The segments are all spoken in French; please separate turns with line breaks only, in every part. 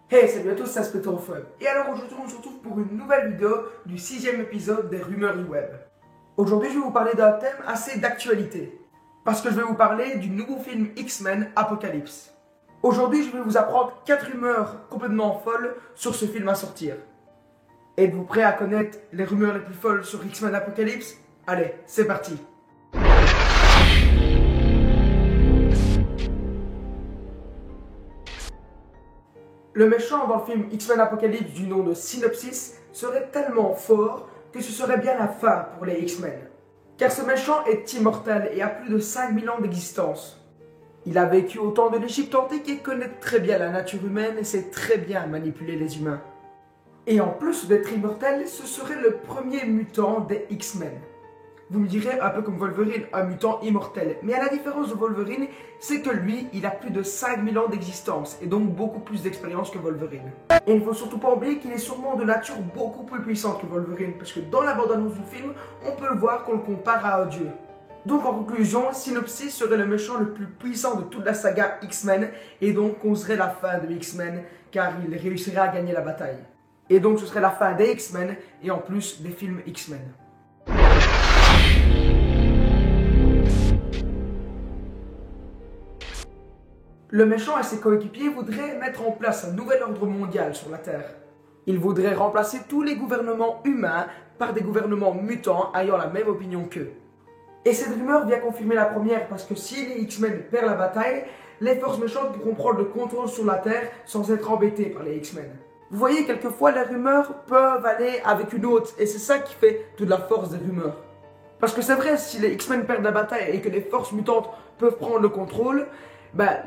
Hey, salut à tous, c'est Inspector Web. Et alors aujourd'hui on se retrouve pour une nouvelle vidéo du 6e épisode des rumeurs du web. Aujourd'hui je vais vous parler d'un thème assez d'actualité. Parce que je vais vous parler du nouveau film X-Men Apocalypse. Aujourd'hui je vais vous apprendre 4 rumeurs complètement folles sur ce film à sortir. Êtes-vous prêts à connaître les rumeurs les plus folles sur X-Men Apocalypse? Allez, c'est parti. Le méchant dans le film X-Men Apocalypse du nom de Synopsis serait tellement fort que ce serait bien la fin pour les X-Men. Car ce méchant est immortel et a plus de 5000 ans d'existence. Il a vécu au temps de l'Égypte antique et connaît très bien la nature humaine et sait très bien manipuler les humains. Et en plus d'être immortel, ce serait le premier mutant des X-Men. Vous me direz, un peu comme Wolverine, un mutant immortel. Mais à la différence de Wolverine, c'est que lui, il a plus de 5000 ans d'existence, et donc beaucoup plus d'expérience que Wolverine. Et il ne faut surtout pas oublier qu'il est sûrement de nature beaucoup plus puissante que Wolverine, parce que dans la bande-annonce du film, on peut le voir qu'on le compare à un dieu. Donc en conclusion, Synopsis serait le méchant le plus puissant de toute la saga X-Men, et donc causerait la fin de X-Men, car il réussirait à gagner la bataille. Et donc ce serait la fin des X-Men, et en plus des films X-Men. Le méchant et ses coéquipiers voudraient mettre en place un nouvel ordre mondial sur la Terre. Ils voudraient remplacer tous les gouvernements humains par des gouvernements mutants ayant la même opinion qu'eux. Et cette rumeur vient confirmer la première parce que si les X-Men perdent la bataille, les forces méchantes pourront prendre le contrôle sur la Terre sans être embêtées par les X-Men. Vous voyez, quelquefois les rumeurs peuvent aller avec une autre et c'est ça qui fait toute la force des rumeurs. Parce que c'est vrai, si les X-Men perdent la bataille et que les forces mutantes peuvent prendre le contrôle,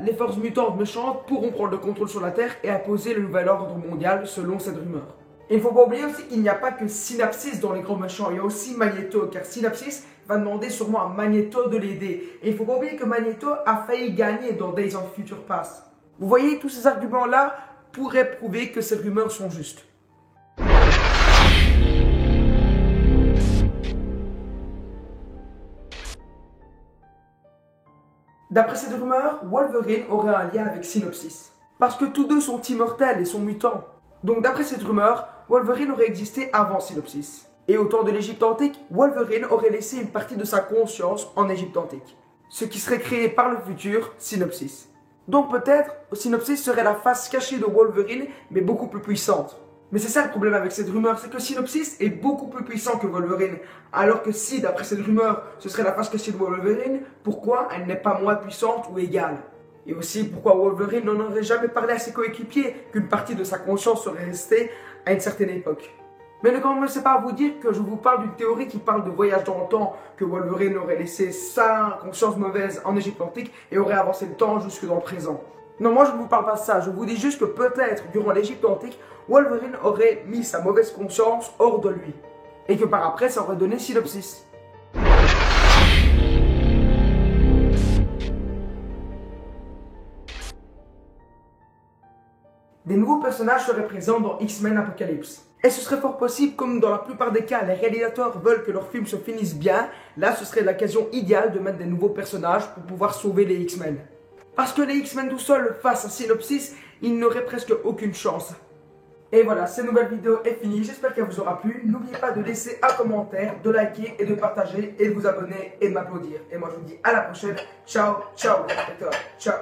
les forces mutantes méchantes pourront prendre le contrôle sur la Terre et imposer le nouvel ordre mondial selon cette rumeur. Et il ne faut pas oublier aussi qu'il n'y a pas que Synopsis dans les grands méchants, il y a aussi Magneto, car Synopsis va demander sûrement à Magneto de l'aider. Et il ne faut pas oublier que Magneto a failli gagner dans Days of Future Past. Vous voyez, tous ces arguments-là pourraient prouver que ces rumeurs sont justes. D'après cette rumeur, Wolverine aurait un lien avec Synopsis. Parce que tous deux sont immortels et sont mutants. Donc d'après cette rumeur, Wolverine aurait existé avant Synopsis. Et au temps de l'Égypte antique, Wolverine aurait laissé une partie de sa conscience en Égypte antique. Ce qui serait créé par le futur Synopsis. Donc peut-être, Synopsis serait la face cachée de Wolverine, mais beaucoup plus puissante. Mais c'est ça le problème avec cette rumeur, c'est que Synopsis est beaucoup plus puissant que Wolverine. Alors que si, d'après cette rumeur, ce serait la face cachée de Wolverine, pourquoi elle n'est pas moins puissante ou égale? Et aussi, pourquoi Wolverine n'en aurait jamais parlé à ses coéquipiers qu'une partie de sa conscience serait restée à une certaine époque. Mais ne commencez pas à vous dire que je vous parle d'une théorie qui parle de voyage dans le temps, que Wolverine aurait laissé sa conscience mauvaise en Égypte antique et aurait avancé le temps jusque dans le présent. Non, moi je ne vous parle pas de ça, je vous dis juste que peut-être, durant l'Égypte antique, Wolverine aurait mis sa mauvaise conscience hors de lui. Et que par après, ça aurait donné Synopsis. Des nouveaux personnages seraient présents dans X-Men Apocalypse. Et ce serait fort possible, comme dans la plupart des cas, les réalisateurs veulent que leur film se finisse bien, là ce serait l'occasion idéale de mettre des nouveaux personnages pour pouvoir sauver les X-Men. Parce que les X-Men tout seuls, face à Synopsis, ils n'auraient presque aucune chance. Et voilà, cette nouvelle vidéo est finie, j'espère qu'elle vous aura plu. N'oubliez pas de laisser un commentaire, de liker et de partager, et de vous abonner et de m'applaudir. Et moi je vous dis à la prochaine, ciao, ciao, ciao.